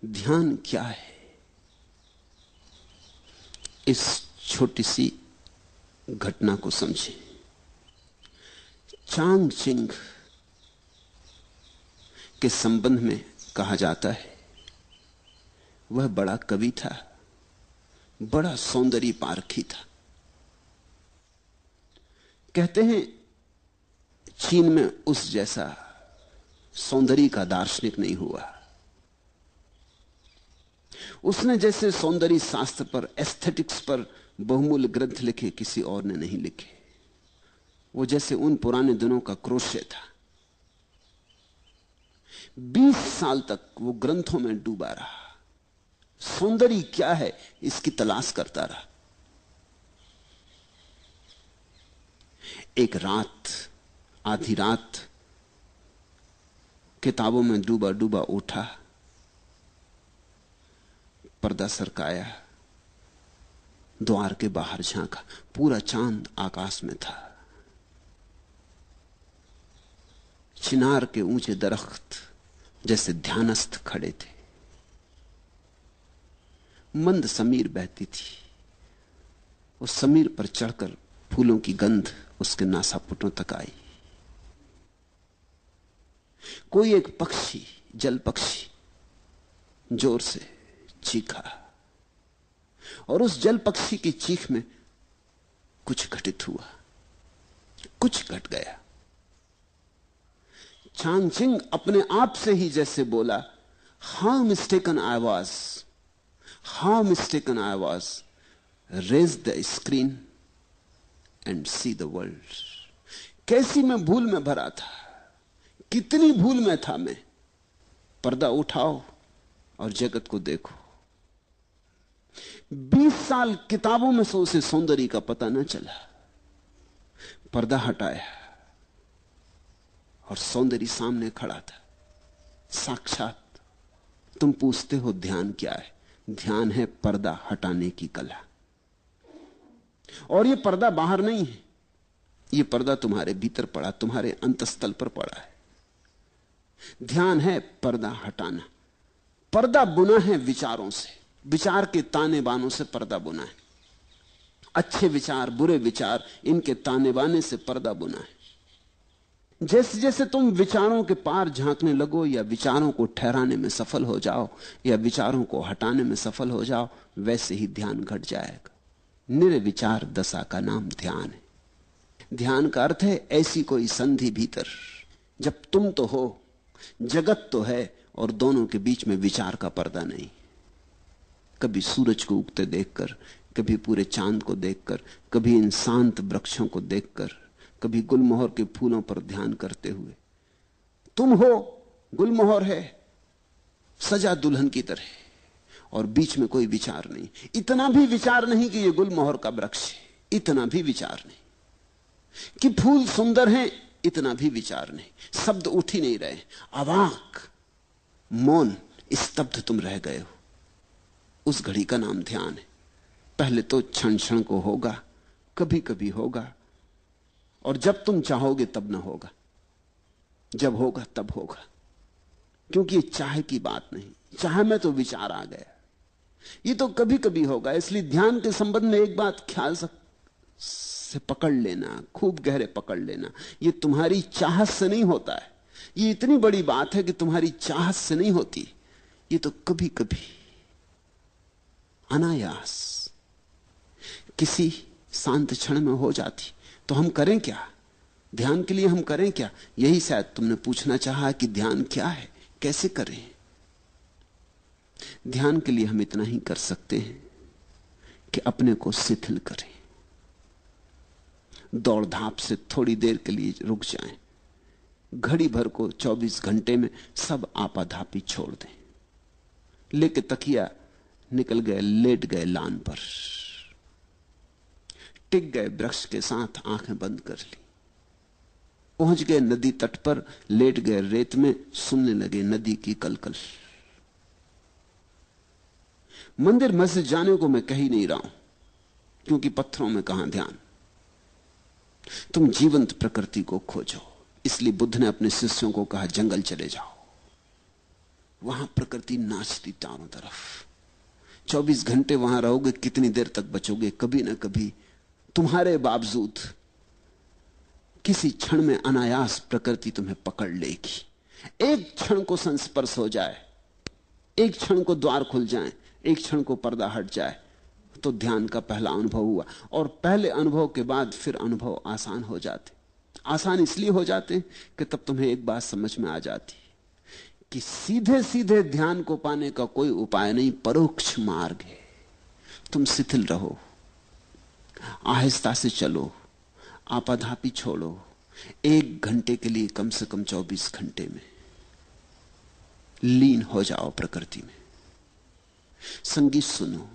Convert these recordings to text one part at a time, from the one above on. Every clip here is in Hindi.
ध्यान क्या है, इस छोटी सी घटना को समझें। चांग चिंग के संबंध में कहा जाता है वह बड़ा कवि था, बड़ा सौंदर्य पारखी था। कहते हैं चीन में उस जैसा सौंदर्य का दार्शनिक नहीं हुआ। उसने जैसे सौंदर्य शास्त्र पर, एस्थेटिक्स पर बहुमूल्य ग्रंथ लिखे किसी और ने नहीं लिखे। वो जैसे उन पुराने दिनों का क्रोशे था। 20 साल तक वो ग्रंथों में डूबा रहा, सौंदर्य क्या है इसकी तलाश करता रहा। एक रात, आधी रात, किताबों में डूबा डूबा उठा, पर्दा सरकाया, द्वार के बाहर झांका, पूरा चांद आकाश में था। चिनार के ऊंचे दरख्त जैसे ध्यानस्थ खड़े थे। मंद समीर बहती थी। उस समीर पर चढ़कर फूलों की गंध उसके नासापुटों तक आई। कोई एक पक्षी, जल पक्षी, जोर से चीखा और उस जल पक्षी की चीख में कुछ घटित हुआ, कुछ घट गया। चांग चिंग अपने आप से ही जैसे बोला, how mistaken I was, how mistaken I was, raise the screen and see the world. कैसी मैं भूल में भरा था, कितनी भूल में था मैं। पर्दा उठाओ और जगत को देखो। 20 साल किताबों में से उसे सौंदर्य का पता न चला। पर्दा हटाया और सौंदर्य सामने खड़ा था, साक्षात। तुम पूछते हो ध्यान क्या है? ध्यान है पर्दा हटाने की कला। और यह पर्दा बाहर नहीं है, यह पर्दा तुम्हारे भीतर पड़ा, तुम्हारे अंतस्थल पर पड़ा है। ध्यान है पर्दा हटाना। पर्दा बुना है विचारों से, विचार के ताने बानों से पर्दा बुना है। अच्छे विचार, बुरे विचार, इनके ताने बाने से पर्दा बुना है। जैसे जैसे तुम विचारों के पार झांकने लगो, या विचारों को ठहराने में सफल हो जाओ, या विचारों को हटाने में सफल हो जाओ, वैसे ही ध्यान घट जाएगा। निर्विचार दशा का नाम ध्यान है। ध्यान का अर्थ है ऐसी कोई संधि भीतर, जब तुम तो हो, जगत तो है, और दोनों के बीच में विचार का पर्दा नहीं। कभी सूरज को उगते देखकर, कभी पूरे चांद को देखकर, कभी इन शांत वृक्षों को देखकर, कभी गुलमोहर के फूलों पर ध्यान करते हुए। तुम हो, गुलमोहर है, सजा दुल्हन की तरह, और बीच में कोई विचार नहीं। इतना भी विचार नहीं कि यह गुलमोहर का वृक्ष है, इतना भी विचार नहीं कि फूल सुंदर हैं, इतना भी विचार नहीं। शब्द उठ ही नहीं रहे, अवाक, मौन, स्तब्ध तुम रह गए हो। उस घड़ी का नाम ध्यान है। पहले तो क्षण क्षण को होगा, कभी कभी होगा, और जब तुम चाहोगे तब ना होगा, जब होगा तब होगा। क्योंकि ये चाह की बात नहीं, चाह में तो विचार आ गया, ये तो कभी कभी होगा। इसलिए ध्यान के संबंध में एक बात ख्याल से पकड़ लेना, खूब गहरे पकड़ लेना, ये तुम्हारी चाहत से नहीं होता है। ये इतनी बड़ी बात है कि तुम्हारी चाहत से नहीं होती, ये तो कभी कभी अनायास किसी शांत क्षण में हो जाती। तो हम करें क्या? ध्यान के लिए हम करें क्या? यही शायद तुमने पूछना चाहा कि ध्यान क्या है, कैसे करें। ध्यान के लिए हम इतना ही कर सकते हैं कि अपने को शिथिल करें, दौड़ धाप से थोड़ी देर के लिए रुक जाएं, घड़ी भर को 24 घंटे में सब आपाधापी छोड़ दें। लेके तकिया निकल गए, लेट गए लान पर, टिक गए वृक्ष के साथ, आंखें बंद कर ली, पहुंच गए नदी तट पर, लेट गए रेत में, सुनने लगे नदी की कलकल। मंदिर मस्जिद जाने को मैं कह ही नहीं रहा हूं, क्योंकि पत्थरों में कहां ध्यान। तुम जीवंत प्रकृति को खोजो। इसलिए बुद्ध ने अपने शिष्यों को कहा, जंगल चले जाओ, वहां प्रकृति नाचती चारों तरफ। 24 घंटे वहां रहोगे, कितनी देर तक बचोगे? कभी ना कभी तुम्हारे बावजूद किसी क्षण में अनायास प्रकृति तुम्हें पकड़ लेगी। एक क्षण को संस्पर्श हो जाए, एक क्षण को द्वार खुल जाए, एक क्षण को पर्दा हट जाए, तो ध्यान का पहला अनुभव हुआ। और पहले अनुभव के बाद फिर अनुभव आसान हो जाते। आसान इसलिए हो जाते कि तब तुम्हें एक बात समझ में आ जाती कि सीधे सीधे ध्यान को पाने का कोई उपाय नहीं, परोक्ष मार्ग है। तुम शिथिल रहो, आहिस्ता से चलो, आपाधापी छोड़ो। 1 घंटे के लिए कम से कम 24 घंटे में लीन हो जाओ प्रकृति में। संगीत सुनो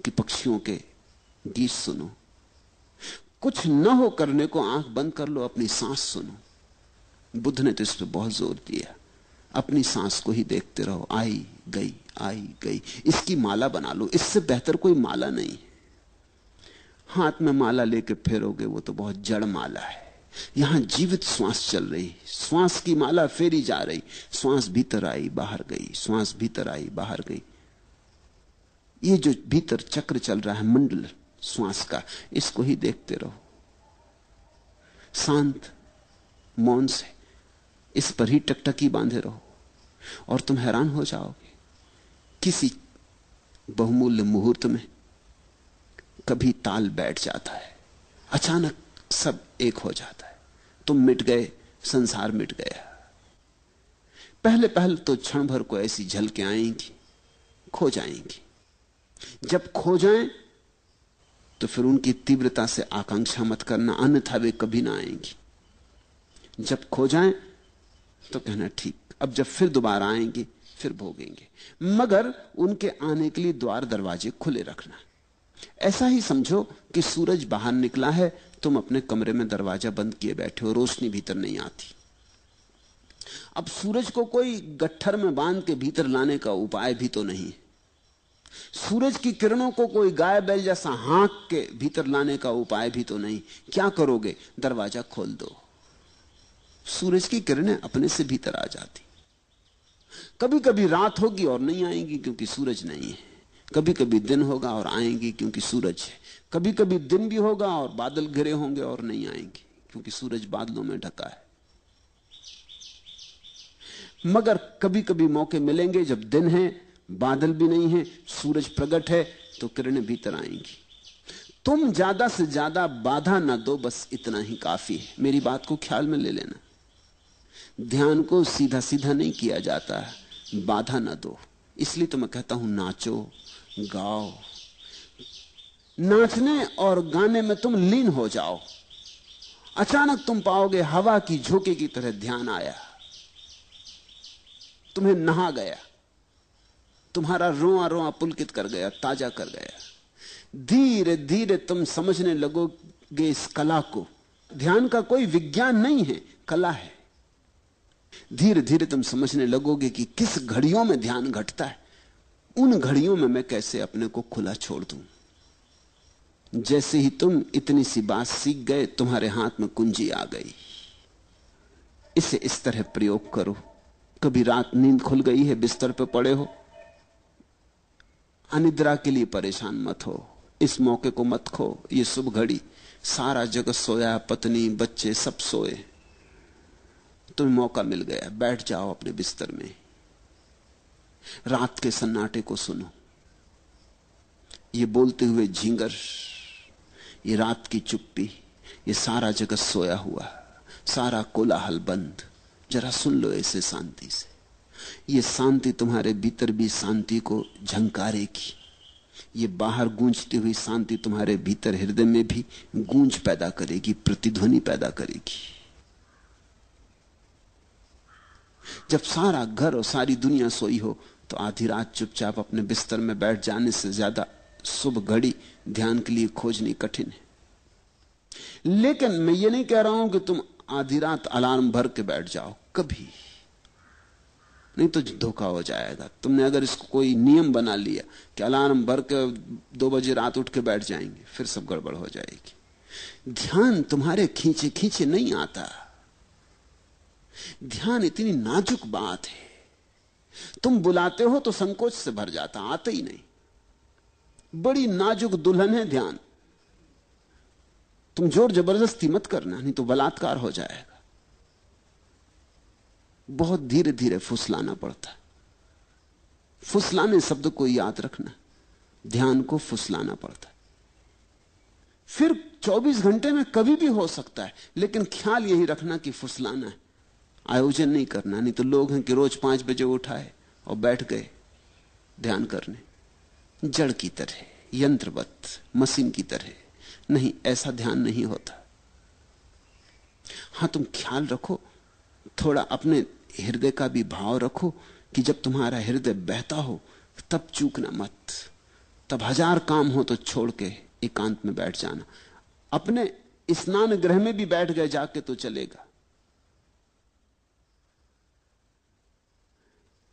कि पक्षियों के गीत सुनो। कुछ न हो करने को आंख बंद कर लो, अपनी सांस सुनो। बुद्ध ने तो इस पर बहुत जोर दिया, अपनी सांस को ही देखते रहो, आई गई आई गई। इसकी माला बना लो, इससे बेहतर कोई माला नहीं। हाथ में माला लेके फेरोगे वो तो बहुत जड़ माला है। यहां जीवित श्वास चल रही, श्वास की माला फेरी जा रही। श्वास भीतर आई बाहर गई, श्वास भीतर आई बाहर गई। ये जो भीतर चक्र चल रहा है मंडल श्वास का, इसको ही देखते रहो शांत मौन से। इस पर ही टकटकी बांधे रहो और तुम हैरान हो जाओगे। किसी बहुमूल्य मुहूर्त में कभी ताल बैठ जाता है, अचानक सब एक हो जाता है। तुम मिट गए, संसार मिट गया। पहले पहले तो क्षण भर को ऐसी झलकें आएंगी, खो जाएंगी। जब खो जाएं तो फिर उनकी तीव्रता से आकांक्षा मत करना, अन्यथा वे कभी ना आएंगी। जब खो जाएं तो कहना ठीक, अब जब फिर दोबारा आएंगी फिर भोगेंगे। मगर उनके आने के लिए द्वार दरवाजे खुले रखना। ऐसा ही समझो कि सूरज बाहर निकला है, तुम अपने कमरे में दरवाजा बंद किए बैठे हो, रोशनी भीतर नहीं आती। अब सूरज को कोई गट्ठर में बांध के भीतर लाने का उपाय भी तो नहीं। सूरज की किरणों को कोई गाय बैल जैसा हाँक के भीतर लाने का उपाय भी तो नहीं। क्या करोगे? दरवाजा खोल दो, सूरज की किरणें अपने से भीतर आ जाती। कभी कभी रात होगी और नहीं आएंगी क्योंकि सूरज नहीं है। कभी कभी दिन होगा और आएंगी क्योंकि सूरज है। कभी कभी दिन भी होगा और बादल घिरे होंगे और नहीं आएंगी क्योंकि सूरज बादलों में ढका है। मगर कभी कभी मौके मिलेंगे जब दिन है, बादल भी नहीं है, सूरज प्रकट है, तो किरणें भीतर आएंगी। तुम ज्यादा से ज्यादा बाधा ना दो, बस इतना ही काफी है। मेरी बात को ख्याल में ले लेना। ध्यान को सीधा सीधा नहीं किया जाता, बाधा ना दो। इसलिए तो मैं कहता हूं नाचो गाओ। नाचने और गाने में तुम लीन हो जाओ। अचानक तुम पाओगे हवा की झोंके की तरह ध्यान आया, तुम्हें नहा गया, तुम्हारा रोआ रोआ पुलकित कर गया, ताजा कर गया। धीरे धीरे तुम समझने लगोगे इस कला को। ध्यान का कोई विज्ञान नहीं है, कला है। धीरे धीरे तुम समझने लगोगे कि किस घड़ियों में ध्यान घटता है। उन घड़ियों में मैं कैसे अपने को खुला छोड़ दूं। जैसे ही तुम इतनी सी बात सीख गए, तुम्हारे हाथ में कुंजी आ गई। इसे इस तरह प्रयोग करो। कभी रात नींद खुल गई है, बिस्तर पर पड़े हो, अनिद्रा के लिए परेशान मत हो। इस मौके को मत खो। ये शुभ घड़ी, सारा जगत सोया, पत्नी बच्चे सब सोए, तुम्हें मौका मिल गया। बैठ जाओ अपने बिस्तर में, रात के सन्नाटे को सुनो। ये बोलते हुए झींगर, ये रात की चुप्पी, ये सारा जगत सोया हुआ, सारा कोलाहल बंद। जरा सुन लो इसे शांति से। ये शांति तुम्हारे भीतर भी शांति को झंकारेगी। ये बाहर गूंजती हुई शांति तुम्हारे भीतर हृदय में भी गूंज पैदा करेगी, प्रतिध्वनि पैदा करेगी। जब सारा घर और सारी दुनिया सोई हो तो आधी रात चुपचाप अपने बिस्तर में बैठ जाने से ज्यादा शुभ घड़ी ध्यान के लिए खोजनी कठिन है। लेकिन मैं ये नहीं कह रहा हूं कि तुम आधी रात अलार्म भर के बैठ जाओ, कभी नहीं, तो धोखा हो जाएगा। तुमने अगर इसको कोई नियम बना लिया कि अलार्म भर के 2 बजे रात उठ के बैठ जाएंगे, फिर सब गड़बड़ हो जाएगी। ध्यान तुम्हारे खींचे खींचे नहीं आता। ध्यान इतनी नाजुक बात है तुम बुलाते हो तो संकोच से भर जाता, आते ही नहीं। बड़ी नाजुक दुल्हन है ध्यान। तुम जोर जबरदस्ती मत करना, नहीं तो बलात्कार हो जाएगा। बहुत धीरे धीरे फुसलाना पड़ता। फुसलाने शब्द को याद रखना, ध्यान को फुसलाना पड़ता। फिर 24 घंटे में कभी भी हो सकता है, लेकिन ख्याल यही रखना कि फुसलाना है, आयोजन नहीं करना। नहीं तो लोग हैं कि रोज 5 बजे उठाए और बैठ गए ध्यान करने, जड़ की तरह, यंत्रवत, मशीन की तरह। नहीं, ऐसा ध्यान नहीं होता। हां, तुम ख्याल रखो, थोड़ा अपने हृदय का भी भाव रखो कि जब तुम्हारा हृदय बहता हो तब चूकना मत। तब 1000 काम हो तो छोड़ के एकांत में बैठ जाना। अपने स्नान गृह में भी बैठ गए जाके तो चलेगा,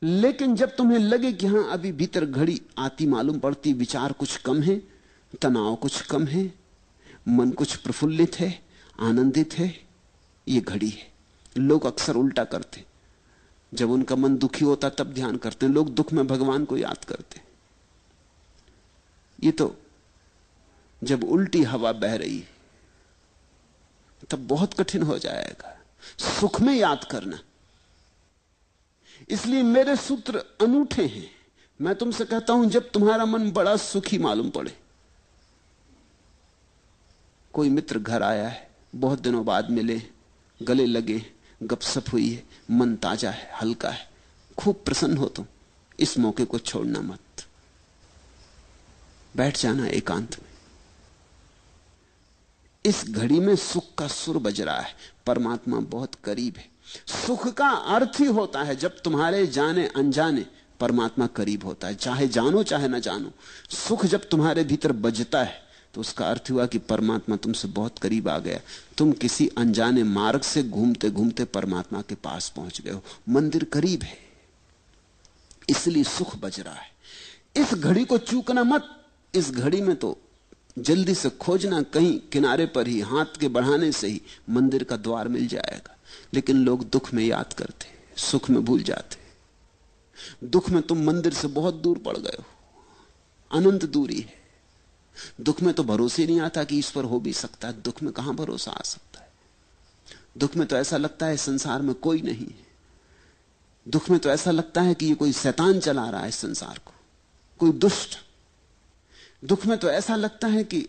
लेकिन जब तुम्हें लगे कि हां अभी भीतर घड़ी आती मालूम पड़ती, विचार कुछ कम है, तनाव कुछ कम है, मन कुछ प्रफुल्लित है, आनंदित है, ये घड़ी है। लोग अक्सर उल्टा करते, जब उनका मन दुखी होता तब ध्यान करते हैं। लोग दुख में भगवान को याद करते। ये तो जब उल्टी हवा बह रही तब बहुत कठिन हो जाएगा। सुख में याद करना। इसलिए मेरे सूत्र अनूठे हैं। मैं तुमसे कहता हूं, जब तुम्हारा मन बड़ा सुखी मालूम पड़े, कोई मित्र घर आया है, बहुत दिनों बाद मिले, गले लगे, गपशप हुई है, मन ताजा है, हल्का है, खूब प्रसन्न हो तुम, इस मौके को छोड़ना मत। बैठ जाना एकांत में। इस घड़ी में सुख का सुर बज रहा है, परमात्मा बहुत करीब है। सुख का अर्थ ही होता है जब तुम्हारे जाने अनजाने परमात्मा करीब होता है, चाहे जानो चाहे ना जानो। सुख जब तुम्हारे भीतर बजता है तो उसका अर्थ हुआ कि परमात्मा तुमसे बहुत करीब आ गया। तुम किसी अनजाने मार्ग से घूमते घूमते परमात्मा के पास पहुंच गए हो। मंदिर करीब है, इसलिए सुख बज रहा है। इस घड़ी को चूकना मत। इस घड़ी में तो जल्दी से खोजना, कहीं किनारे पर ही हाथ के बढ़ाने से ही मंदिर का द्वार मिल जाएगा। लेकिन लोग दुख में याद करते, सुख में भूल जाते। दुख में तुम मंदिर से बहुत दूर पड़ गए हो, अनंत दूरी है। दुख में तो भरोसे नहीं आता कि ईश्वर हो भी सकता है। दुख में कहां भरोसा आ सकता है। दुख में तो ऐसा लगता है संसार में कोई नहीं है। दुख में तो ऐसा लगता है कि ये कोई शैतान चला रहा है संसार को, कोई दुष्ट। दुख में तो ऐसा लगता है कि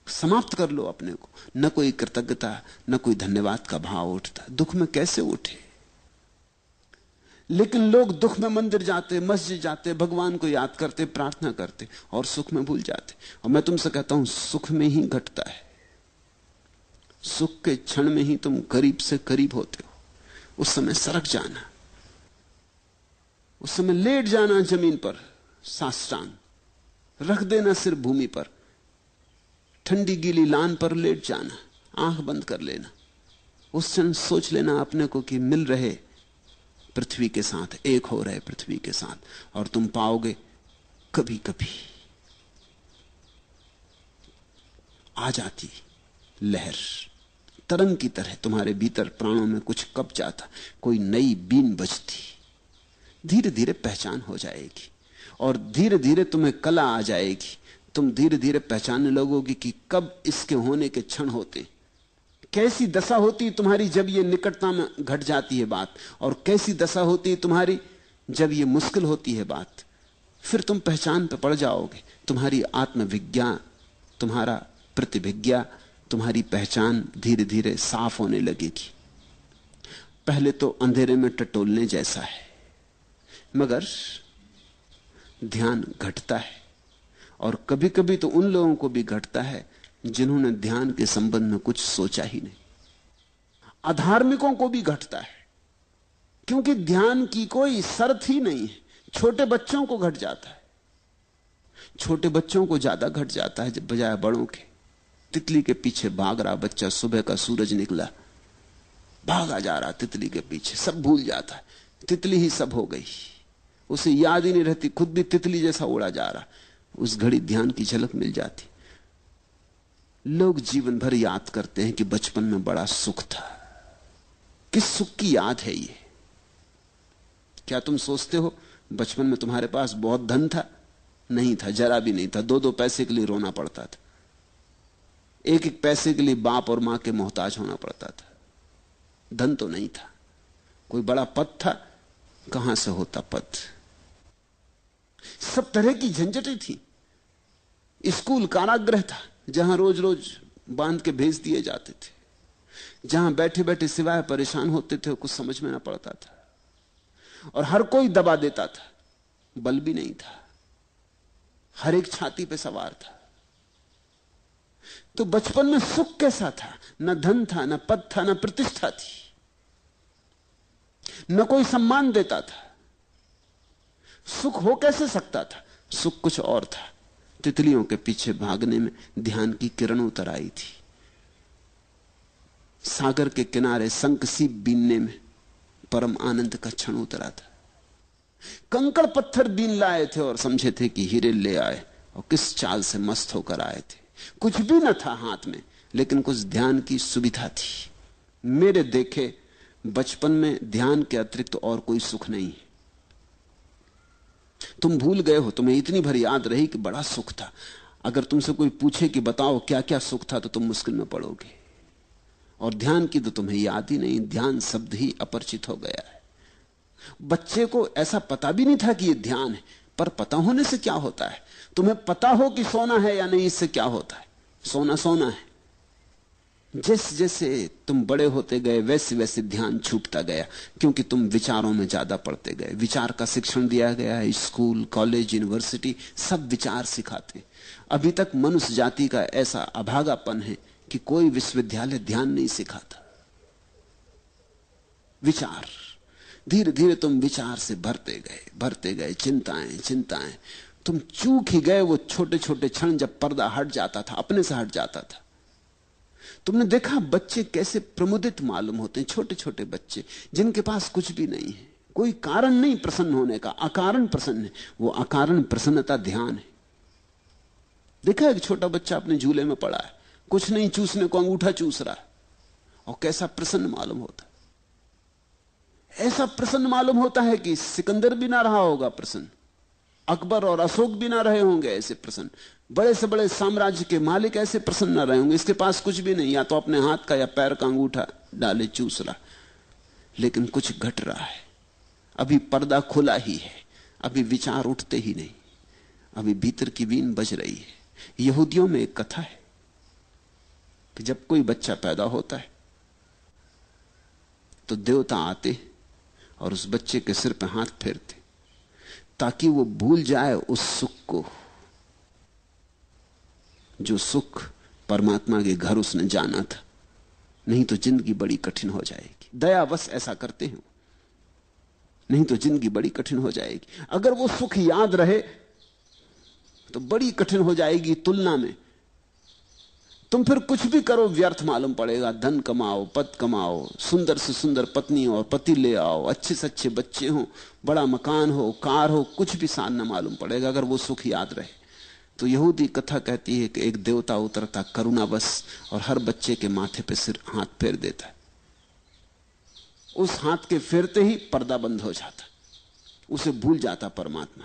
समाप्त कर लो अपने को। न कोई कृतज्ञता, न कोई धन्यवाद का भाव उठता। दुख में कैसे उठे? लेकिन लोग दुख में मंदिर जाते, मस्जिद जाते, भगवान को याद करते, प्रार्थना करते और सुख में भूल जाते। और मैं तुमसे कहता हूं, सुख में ही घटता है। सुख के क्षण में ही तुम करीब से करीब होते हो। उस समय सरक जाना, उस समय लेट जाना जमीन पर, साष्टांग रख देना सिर भूमि पर, ठंडी गीली लान पर लेट जाना, आंख बंद कर लेना। उस क्षण सोच लेना अपने को कि मिल रहे पृथ्वी के साथ, एक हो रहे पृथ्वी के साथ। और तुम पाओगे कभी कभी आ जाती लहर, तरंग की तरह तुम्हारे भीतर प्राणों में कुछ कब जाता, कोई नई बीन बजती। धीरे धीरे पहचान हो जाएगी और धीरे धीरे तुम्हें कला आ जाएगी। तुम धीरे धीरे पहचानने लगोगे कि कब इसके होने के क्षण होते, कैसी दशा होती तुम्हारी जब ये निकटता में घट जाती है बात, और कैसी दशा होती है तुम्हारी जब ये मुश्किल होती है बात। फिर तुम पहचान पे पड़ जाओगे। तुम्हारी आत्मविज्ञा, तुम्हारा प्रतिभिज्ञा, तुम्हारी पहचान धीरे धीरे साफ होने लगेगी। पहले तो अंधेरे में टटोलने जैसा है, मगर ध्यान घटता है। और कभी कभी तो उन लोगों को भी घटता है जिन्होंने ध्यान के संबंध में कुछ सोचा ही नहीं। अधार्मिकों को भी घटता है, क्योंकि ध्यान की कोई शर्त ही नहीं है। छोटे बच्चों को घट जाता है, छोटे बच्चों को ज्यादा घट जाता है जब बजाय बड़ों के। तितली के पीछे भाग रहा बच्चा, सुबह का सूरज निकला, भागा जा रहा तितली के पीछे, सब भूल जाता है, तितली ही सब हो गई, उसे याद ही नहीं रहती, खुद भी तितली जैसा उड़ा जा रहा। उस घड़ी ध्यान की झलक मिल जाती। लोग जीवन भर याद करते हैं कि बचपन में बड़ा सुख था। किस सुख की याद है ये? क्या तुम सोचते हो बचपन में तुम्हारे पास बहुत धन था? नहीं था, जरा भी नहीं था। 2-2 पैसे के लिए रोना पड़ता था, 1-1 पैसे के लिए बाप और मां के मोहताज होना पड़ता था। धन तो नहीं था। कोई बड़ा पद था? कहां से होता पद? सब तरह की झंझटें थी। स्कूल कारागृह था, जहां रोज रोज बांध के भेज दिए जाते थे, जहां बैठे बैठे सिवाय परेशान होते थे, कुछ समझ में ना पड़ता था, और हर कोई दबा देता था, बल भी नहीं था, हर एक छाती पे सवार था। तो बचपन में सुख कैसा था? न धन था, न पद था, न प्रतिष्ठा थी, न कोई सम्मान देता था। सुख हो कैसे सकता था? सुख कुछ और था। तितलियों के पीछे भागने में ध्यान की किरण उतर आई थी, सागर के किनारे शंख सीप बीनने में परम आनंद का क्षण उतरा था। कंकड़ पत्थर बीन लाए थे और समझे थे कि हीरे ले आए, और किस चाल से मस्त होकर आए थे। कुछ भी न था हाथ में, लेकिन कुछ ध्यान की सुविधा थी। मेरे देखे बचपन में ध्यान के अतिरिक्त तो और कोई सुख नहीं है। तुम भूल गए हो, तुम्हें इतनी भर याद रही कि बड़ा सुख था। अगर तुमसे कोई पूछे कि बताओ क्या क्या सुख था, तो तुम मुश्किल में पड़ोगे। और ध्यान की तो तुम्हें याद ही नहीं, ध्यान शब्द ही अपरिचित हो गया है। बच्चे को ऐसा पता भी नहीं था कि यह ध्यान है, पर पता होने से क्या होता है? तुम्हें पता हो कि सोना है या नहीं, इससे क्या होता है? सोना सोना है। जैसे जैसे तुम बड़े होते गए, वैसे वैसे ध्यान छूटता गया, क्योंकि तुम विचारों में ज्यादा पढ़ते गए। विचार का शिक्षण दिया गया है, स्कूल, कॉलेज, यूनिवर्सिटी सब विचार सिखाते। अभी तक मनुष्य जाति का ऐसा अभागापन है कि कोई विश्वविद्यालय ध्यान नहीं सिखाता। विचार, धीरे धीरे तुम विचार से भरते गए, चिंताएं चिंताएं। तुम चूक ही गए वो छोटे छोटे क्षण जब पर्दा हट जाता था, अपने से हट जाता था। तुमने देखा बच्चे कैसे प्रमुदित मालूम होते हैं, छोटे छोटे बच्चे जिनके पास कुछ भी नहीं है, कोई कारण नहीं प्रसन्न होने का, अकारण प्रसन्न है। वो अकारण प्रसन्नता ध्यान है। देखा एक छोटा बच्चा अपने झूले में पड़ा है, कुछ नहीं चूसने को अंगूठा चूस रहा है, और कैसा प्रसन्न मालूम होता है। ऐसा प्रसन्न मालूम होता है कि सिकंदर भी ना रहा होगा प्रसन्न, अकबर और अशोक भी ना रहे होंगे ऐसे प्रसन्न, बड़े से बड़े साम्राज्य के मालिक ऐसे प्रसन्न ना रहे होंगे। इसके पास कुछ भी नहीं, या तो अपने हाथ का या पैर का अंगूठा डाले चूस रहा, लेकिन कुछ घट रहा है। अभी पर्दा खुला ही है, अभी विचार उठते ही नहीं, अभी भीतर की वीण बज रही है। यहूदियों में एक कथा है कि जब कोई बच्चा पैदा होता है तो देवता आते और उस बच्चे के सिर पे हाथ फेरते, ताकि वो भूल जाए उस सुख को, जो सुख परमात्मा के घर उसने जाना था। नहीं तो जिंदगी बड़ी कठिन हो जाएगी। दयावश ऐसा करते हैं, नहीं तो जिंदगी बड़ी कठिन हो जाएगी। अगर वो सुख याद रहे तो बड़ी कठिन हो जाएगी तुलना में। तुम फिर कुछ भी करो व्यर्थ मालूम पड़ेगा। धन कमाओ, पद कमाओ, सुंदर से सुंदर पत्नी और पति ले आओ, अच्छे से अच्छे बच्चे हो, बड़ा मकान हो, कार हो, कुछ भी सान न मालूम पड़ेगा अगर वो सुख याद रहे। तो यहूदी कथा कहती है कि एक देवता उतरता करुणावश और हर बच्चे के माथे पे सिर हाथ फेर देता है। उस हाथ के फेरते ही पर्दा बंद हो जाता, उसे भूल जाता परमात्मा,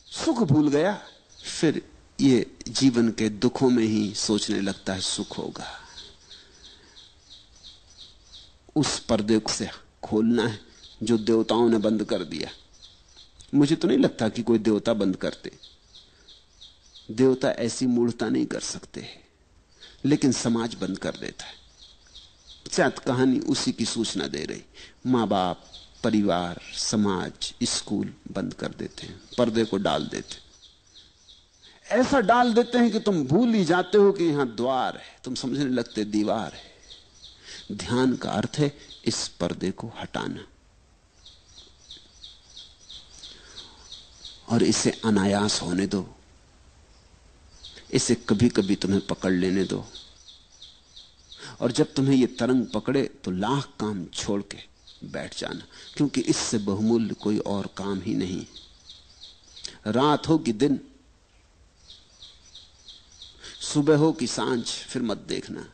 सुख भूल गया। फिर ये जीवन के दुखों में ही सोचने लगता है सुख होगा। उस पर्दे से खोलना है जो देवताओं ने बंद कर दिया। मुझे तो नहीं लगता कि कोई देवता बंद करते, देवता ऐसी मूढ़ता नहीं कर सकते, लेकिन समाज बंद कर देता है। शायद कहानी उसी की सूचना दे रही। मां बाप, परिवार, समाज, स्कूल बंद कर देते हैं, पर्दे को डाल देते, ऐसा डाल देते हैं कि तुम भूल ही जाते हो कि यहां द्वार है, तुम समझने लगते दीवार है। ध्यान का अर्थ है इस पर्दे को हटाना और इसे अनायास होने दो, इसे कभी कभी तुम्हें पकड़ लेने दो। और जब तुम्हें यह तरंग पकड़े तो लाख काम छोड़ के बैठ जाना, क्योंकि इससे बहुमूल्य कोई और काम ही नहीं। रात हो कि दिन, सुबह हो कि सांझ, फिर मत देखना।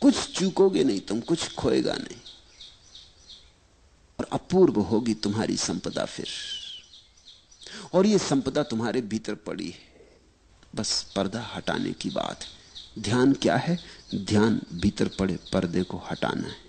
कुछ चूकोगे नहीं तुम, कुछ खोएगा नहीं। और अपूर्व होगी तुम्हारी संपदा फिर। और ये संपदा तुम्हारे भीतर पड़ी है, बस पर्दा हटाने की बात है। ध्यान क्या है? ध्यान भीतर पड़े पर्दे को हटाना है।